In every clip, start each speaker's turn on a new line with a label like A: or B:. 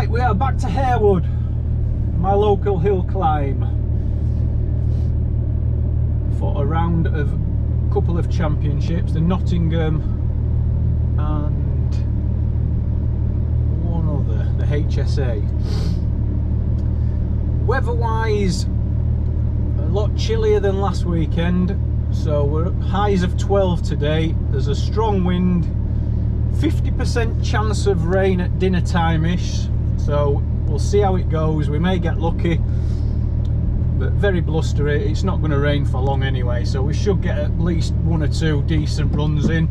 A: Right, we are back to Harewood, my local hill climb, for a round of a couple of championships, the Nottingham and one other, the HSA. Weather-wise, a lot chillier than last weekend, so we're at highs of 12 today. There's a strong wind, 50% chance of rain at dinner time-ish, so we'll see how it goes. We may get lucky, but very blustery. It's not going to rain for long anyway, so we should get at least 1 or 2 decent runs in.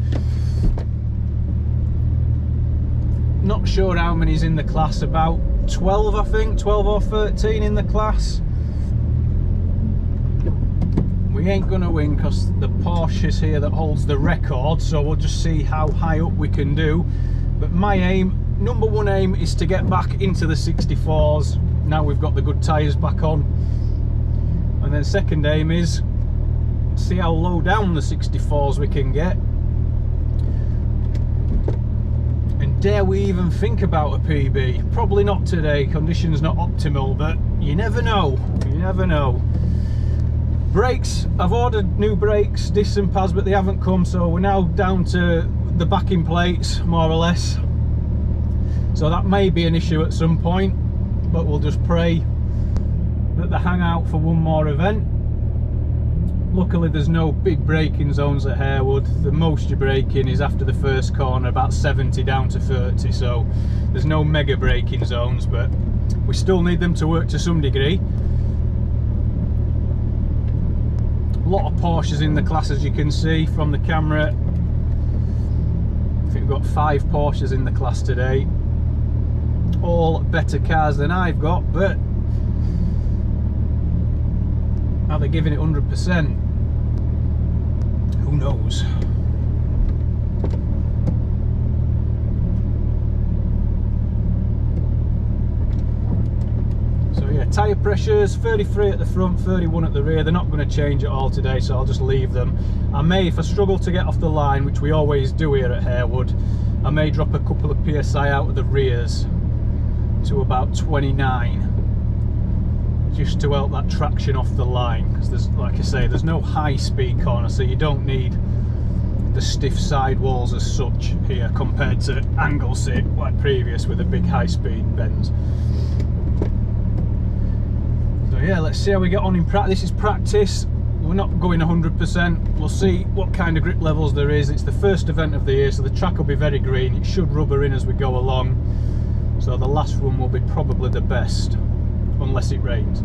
A: Not sure how many's in the class, about 12 I think, 12 or 13 in the class. We ain't going to win because the Porsche is here that holds the record, so we'll just see how high up we can do. But my aim, number one aim, is to get back into the 64s now we've got the good tyres back on. And then second aim is see how low down the 64s we can get. And dare we even think about a PB? Probably not today, conditions not optimal, but you never know, you never know. Brakes, I've ordered new brakes, disc and pads, but they haven't come, so we're now down to the backing plates, more or less. So that may be an issue at some point, but we'll just pray that they hang out for one more event. Luckily there's no big braking zones at Harewood. The most you're braking is after the first corner, about 70 down to 30, so there's no mega braking zones, but we still need them to work to some degree. A lot of Porsches in the class, as you can see from the camera. I think we've got 5 Porsches in the class today. All better cars than I've got, but are they giving it 100%? Who knows? So yeah, tyre pressures, 33 at the front, 31 at the rear. They're not going to change at all today, so I'll just leave them. I may, if I struggle to get off the line, which we always do here at Harewood, I may drop a couple of PSI out of the rears to about 29, just to help that traction off the line, because there's, like I say, there's no high speed corner, so you don't need the stiff sidewalls as such here compared to Anglesey like previous with the big high speed bends. So yeah, let's see how we get on in practice. This is practice, we're not going 100%. We'll see what kind of grip levels there is. It's the first event of the year, so the track will be very green. It should rubber in as we go along, so the last run will be probably the best, unless it rains.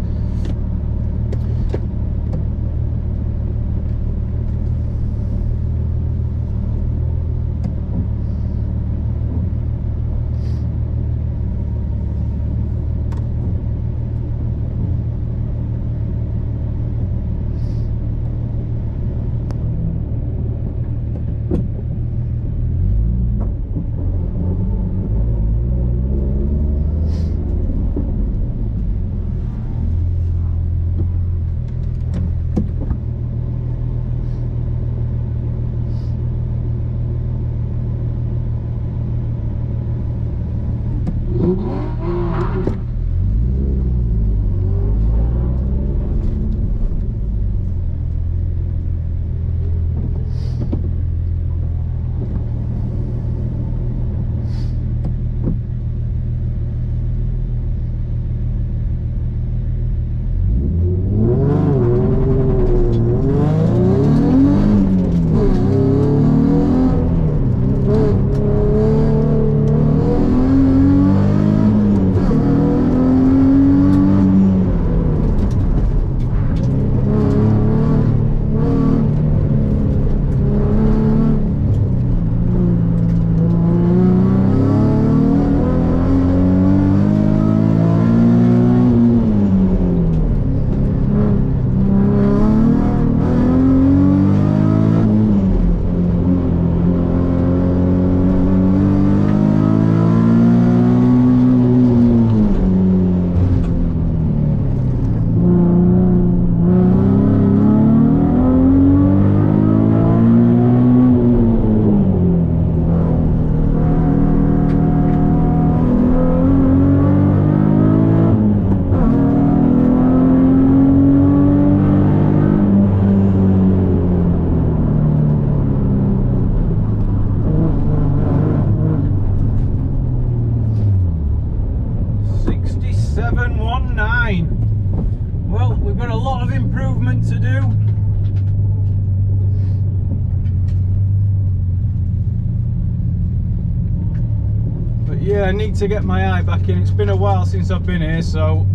A: yeah, I need to get my eye back in. It's been a while since I've been here, so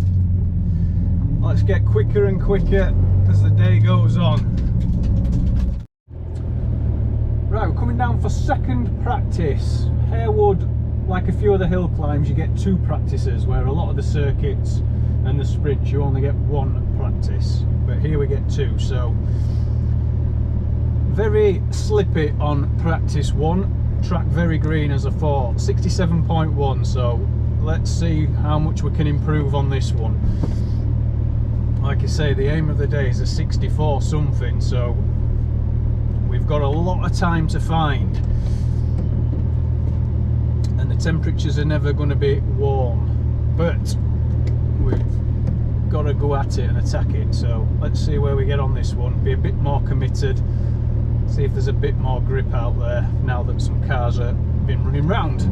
A: let's get quicker and quicker as the day goes on. Right, we're coming down for second practice. Harewood, like a few other hill climbs, you get 2 practices, where a lot of the circuits and the sprints you only get 1 practice, but here we get 2. So very slippy on practice 1, track very green as I thought, 67.1, so let's see how much we can improve on this one. Like I say, the aim of the day is a 64 something, so we've got a lot of time to find, and the temperatures are never going to be warm, but we've got to go at it and attack it. So let's see where we get on this one, be a bit more committed, see if there's a bit more grip out there now that some cars have been running round.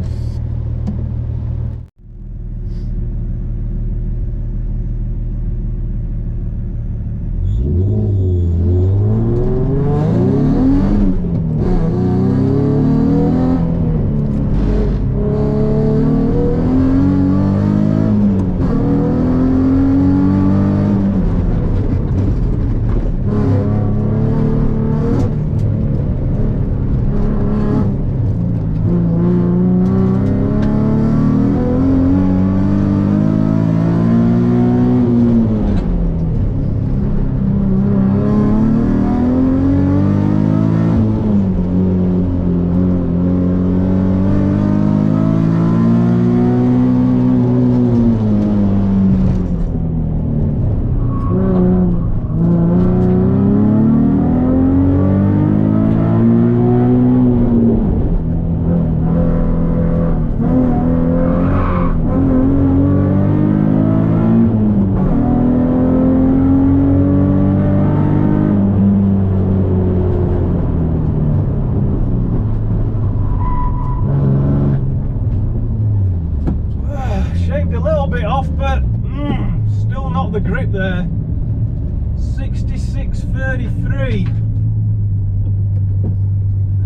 A: Still not the grip there. 66.33.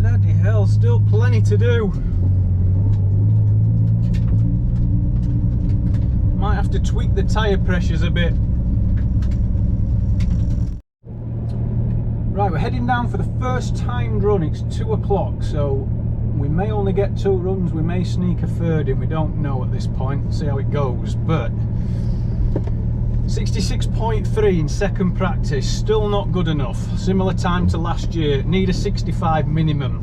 A: Bloody hell, still plenty to do. Might have to tweak the tyre pressures a bit. Right, we're heading down for the first timed run. It's 2 o'clock, so we may only get 2 runs, we may sneak a third in, we don't know at this point, see how it goes. But 66.3 in second practice, still not good enough. Similar time to last year, need a 65 minimum.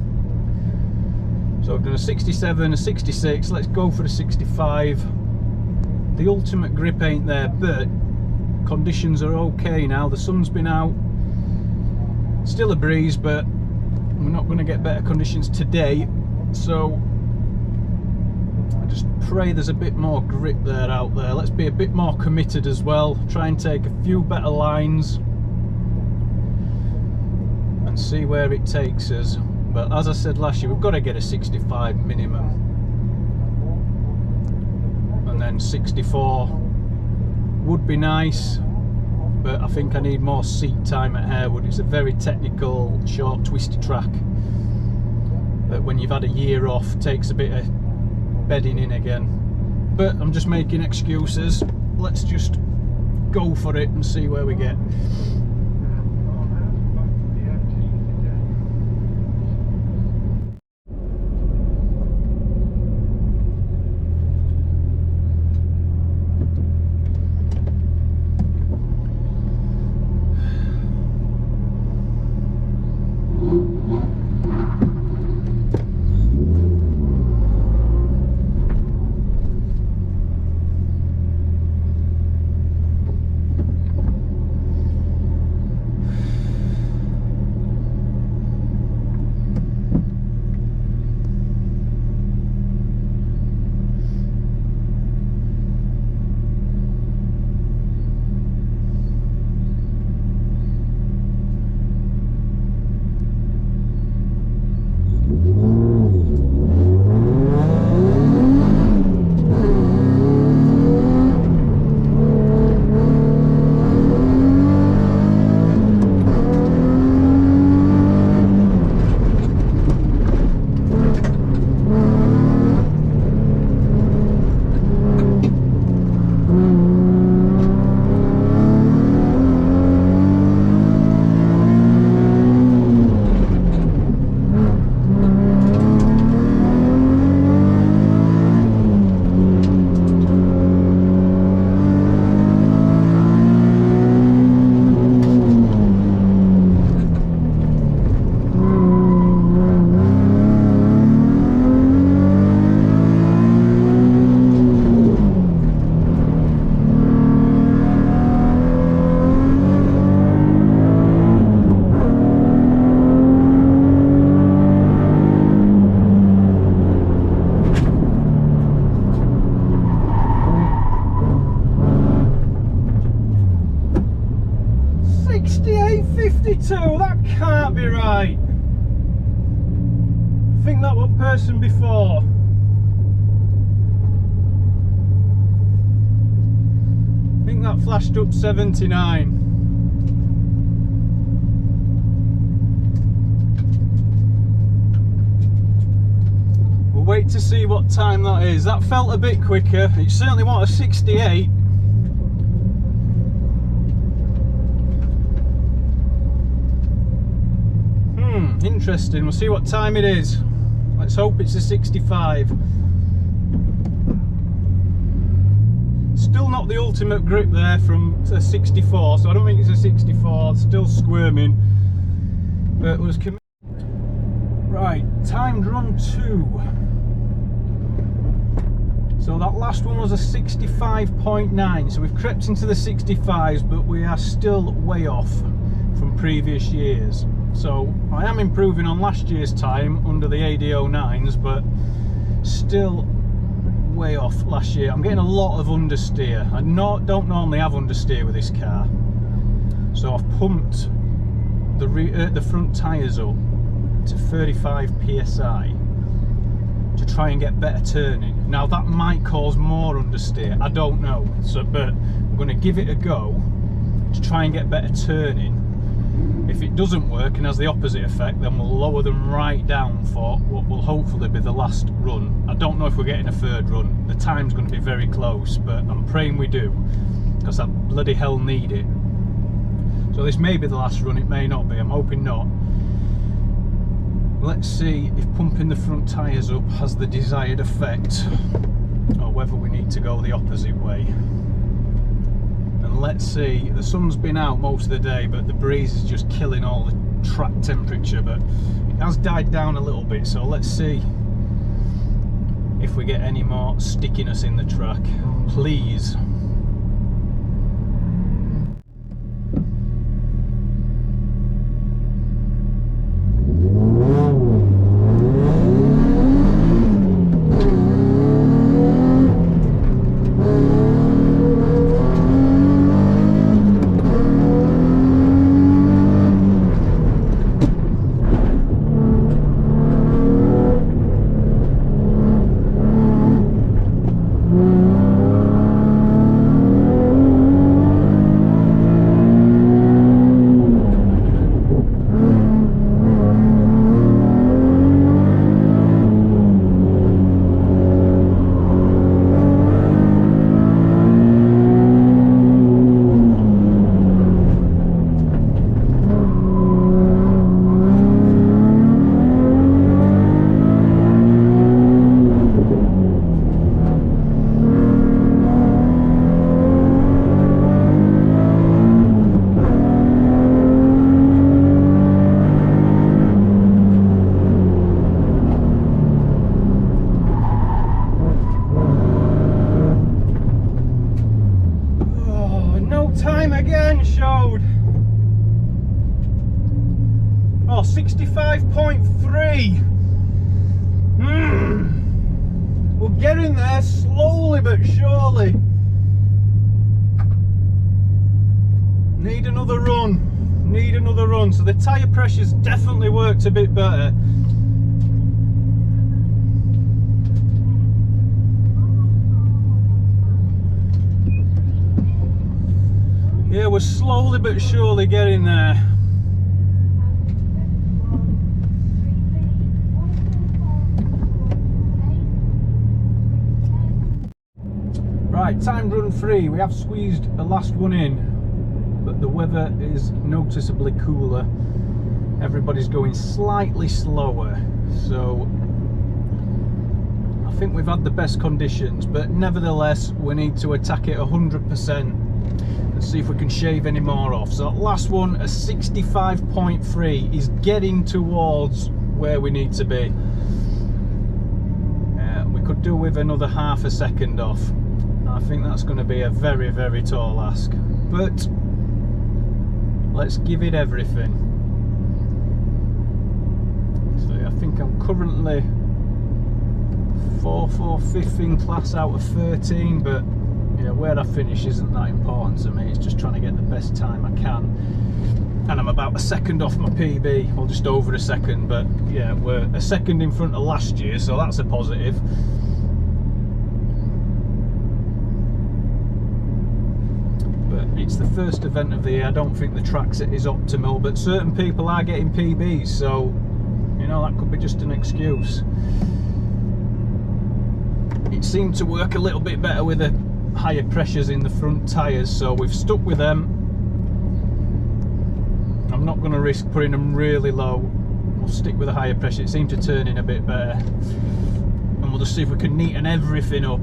A: So we've done a 67, a 66, let's go for a 65. The ultimate grip ain't there, but conditions are okay now. The sun's been out, still a breeze, but we're not going to get better conditions today, so I just pray there's a bit more grip there out there. Let's be a bit more committed as well, try and take a few better lines and see where it takes us. But as I said last year, we've got to get a 65 minimum, and then 64 would be nice, but I think I need more seat time at Harewood. It's a very technical, short, twisty track that when you've had a year off takes a bit of bedding in again. But I'm just making excuses. Let's just go for it and see where we get. 52, that can't be right. I think that was person before. I think that flashed up 79. We'll wait to see what time that is. That felt a bit quicker. It certainly was a 68. Interesting. We'll see what time it is. Let's hope it's a 65. Still not the ultimate grip there from a 64, so I don't think it's a 64. Still squirming, but it was right. Timed run 2. So that last one was a 65.9, so we've crept into the 65s, but we are still way off from previous years. So I am improving on last year's time under the AD09s, but still way off last year. I'm getting a lot of understeer. I don't normally have understeer with this car, so I've pumped the front tyres up to 35 psi to try and get better turning. Now that might cause more understeer, I don't know, so but I'm going to give it a go to try and get better turning. If it doesn't work and has the opposite effect, then we'll lower them right down for what will hopefully be the last run. I don't know if we're getting a third run. The time's going to be very close, but I'm praying we do, because I bloody hell need it. So this may be the last run, it may not be, I'm hoping not. Let's see if pumping the front tyres up has the desired effect, or whether we need to go the opposite way. And let's see, the sun's been out most of the day, but the breeze is just killing all the track temperature, but it has died down a little bit, so let's see if we get any more stickiness in the track. Please. Showed 65.3. We're getting there slowly but surely. Need another run, so the tyre pressure's definitely worked a bit better. Yeah, we're slowly but surely getting there. Right, timed run 3. We have squeezed the last one in, but the weather is noticeably cooler. Everybody's going slightly slower, so I think we've had the best conditions, but nevertheless we need to attack it 100%. See if we can shave any more off. So that last one, a 65.3, is getting towards where we need to be. We could do with another half a second off. I think that's going to be a very, very tall ask, but let's give it everything. So I think I'm currently 4/5 in class out of 13, but yeah, where I finish isn't that important to me. It's just trying to get the best time I can. and I'm about a second off my PB, or just over a second, but yeah, we're a second in front of last year, so that's a positive. But it's the first event of the year. I don't think the track set is optimal, but certain people are getting PBs, so you know, that could be just an excuse. It seemed to work a little bit better with the higher pressures in the front tyres, so we've stuck with them. I'm not going to risk putting them really low. We'll stick with the higher pressure. It seemed to turn in a bit better, and we'll just see if we can neaten everything up.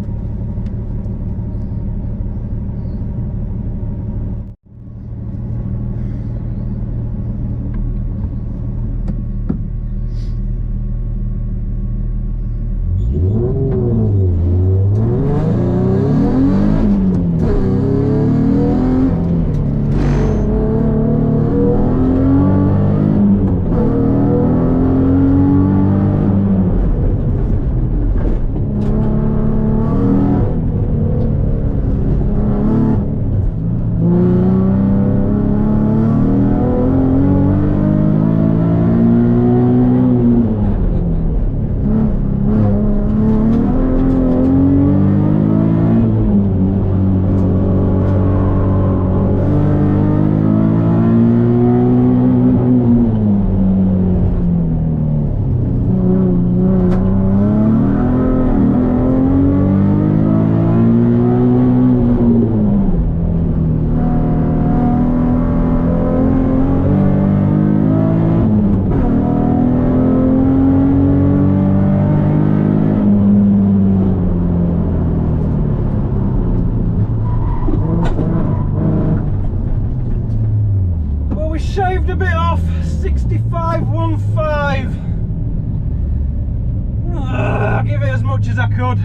A: Shaved a bit off, 65.15. I'll give it as much as I could.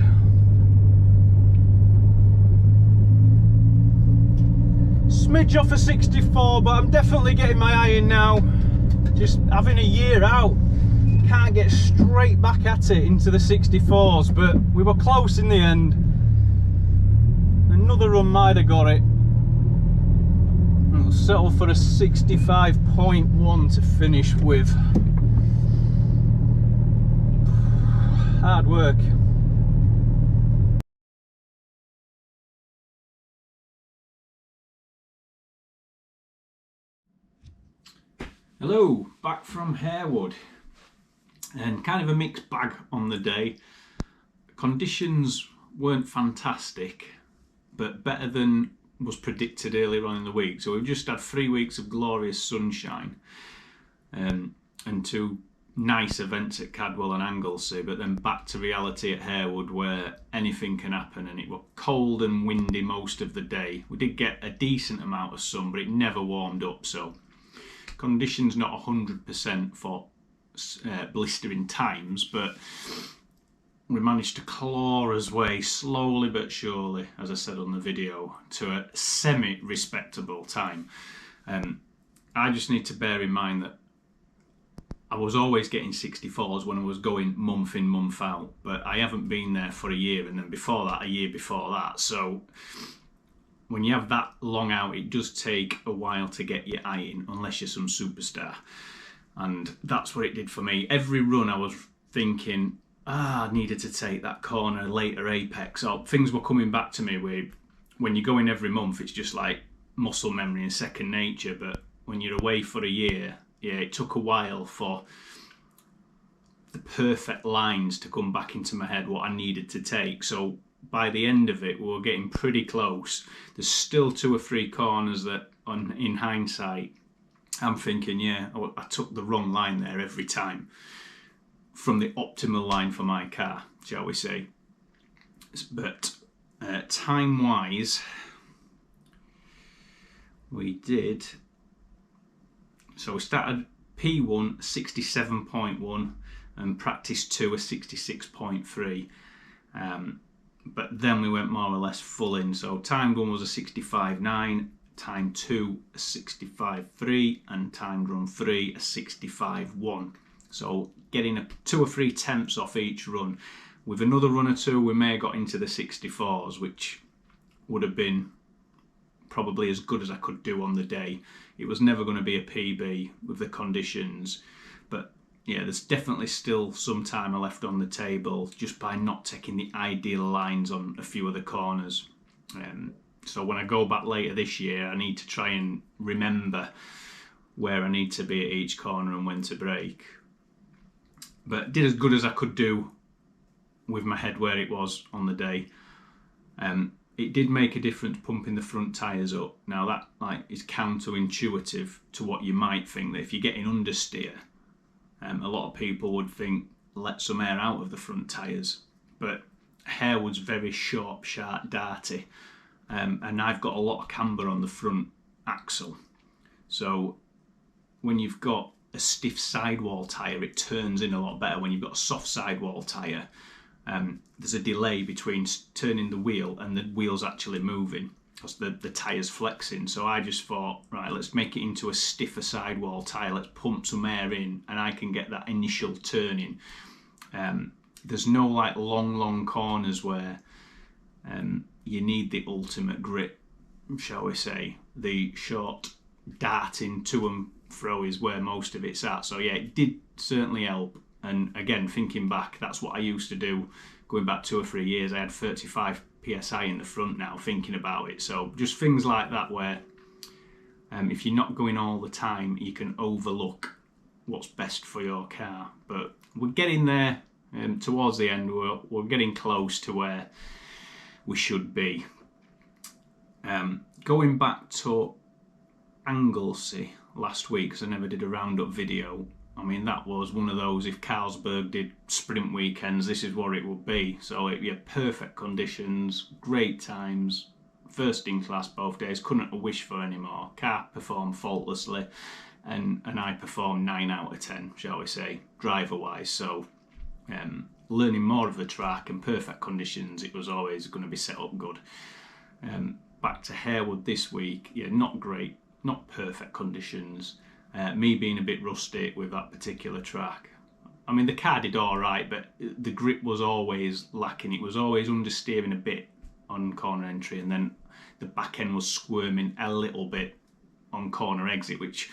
A: Smidge off a 64, but I'm definitely getting my eye in now. Just having a year out, can't get straight back at it into the 64s, but we were close in the end. Another run might have got it. We'll settle for a 65.1 to finish with. Hard work. Hello, back from Harewood, and kind of a mixed bag on the day. Conditions weren't fantastic, but better than was predicted earlier on in the week. So we've just had 3 weeks of glorious sunshine, and 2 nice events at Cadwell and Anglesey, but then back to reality at Harewood where anything can happen, and it was cold and windy most of the day. We did get a decent amount of sun, but it never warmed up, so conditions not 100% for blistering times, but we managed to claw our way slowly but surely, as I said on the video, to a semi-respectable time. I just need to bear in mind that I was always getting 64s when I was going month in, month out, but I haven't been there for a year, and then before that, a year before that. So when you have that long out, it does take a while to get your eye in, unless you're some superstar. And that's what it did for me. Every run I was thinking, I needed to take that corner later apex, or things were coming back to me. When you go in every month, it's just like muscle memory and second nature, but when you're away for a year, yeah, it took a while for the perfect lines to come back into my head, what I needed to take. So by the end of it, we were getting pretty close. There's still 2 or 3 corners that, in hindsight, I'm thinking, yeah, I took the wrong line there every time, from the optimal line for my car, shall we say. But time wise, we did, so we started P1 67.1 and practice 2 a 66.3, but then we went more or less full in. So timed one was a 65.9, time 2 a 65.3, and timed run 3 a 65.1. So getting a 2 or 3 tenths off each run. With another run or 2, we may have got into the 64s, which would have been probably as good as I could do on the day. It was never going to be a PB with the conditions, but yeah, there's definitely still some time left on the table just by not taking the ideal lines on a few of the corners. So when I go back later this year, I need to try and remember where I need to be at each corner and when to brake. But did as good as I could do with my head where it was on the day. It did make a difference pumping the front tyres up. Now that is counterintuitive to what you might think, that if you're getting understeer, a lot of people would think let some air out of the front tyres. But Harewood's very sharp, darty, and I've got a lot of camber on the front axle. So when you've got a stiff sidewall tyre, it turns in a lot better. When you've got a soft sidewall tyre, there's a delay between turning the wheel and the wheel's actually moving because the tyre's flexing. So I just thought, right, let's make it into a stiffer sidewall tyre, let's pump some air in and I can get that initial turning. There's no like long corners where you need the ultimate grip, shall we say. The short darting to and fro is where most of it's at. So yeah, it did certainly help. And again, thinking back, that's what I used to do going back 2 or 3 years. I had 35 psi in the front now, thinking about it. So just things like that where if you're not going all the time, you can overlook what's best for your car. But we're getting there towards the end. We're getting close to where we should be. Going back to Anglesey last week, because I never did a roundup video. I mean, that was one of those, if Carlsberg did sprint weekends, this is what it would be. So yeah, perfect conditions, great times, first in class both days, couldn't have wished for any more. Car performed faultlessly, and I performed 9 out of 10, shall we say, driver wise. So learning more of the track and perfect conditions, it was always going to be set up good. Back to Harewood this week, yeah, not great, not perfect conditions. Me being a bit rusty with that particular track. I mean, the car did all right, but the grip was always lacking. It was always understeering a bit on corner entry, and then the back end was squirming a little bit on corner exit, which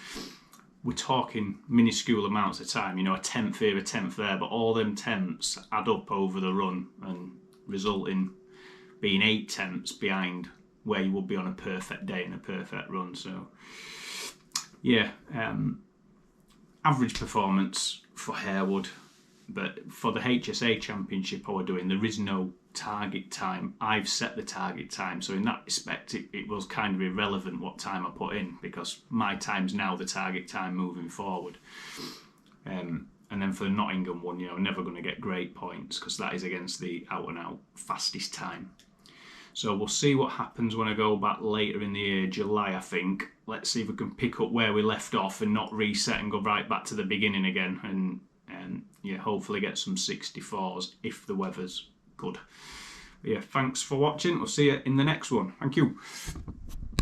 A: we're talking minuscule amounts of time, you know, a tenth here, a tenth there, but all them tenths add up over the run and result in being 8 tenths behind where you would be on a perfect day and a perfect run. So yeah, average performance for Harewood, but for the HSA Championship I were doing, there is no target time. I've set the target time, so in that respect it was kind of irrelevant what time I put in, because my time's now the target time moving forward. And then for the Nottingham one, you know, never going to get great points because that is against the out and out fastest time. So we'll see what happens when I go back later in the year, July I think. Let's see if we can pick up where we left off and not reset and go right back to the beginning again. And yeah, hopefully get some 64s if the weather's good. But yeah, thanks for watching. We'll see you in the next one. Thank you.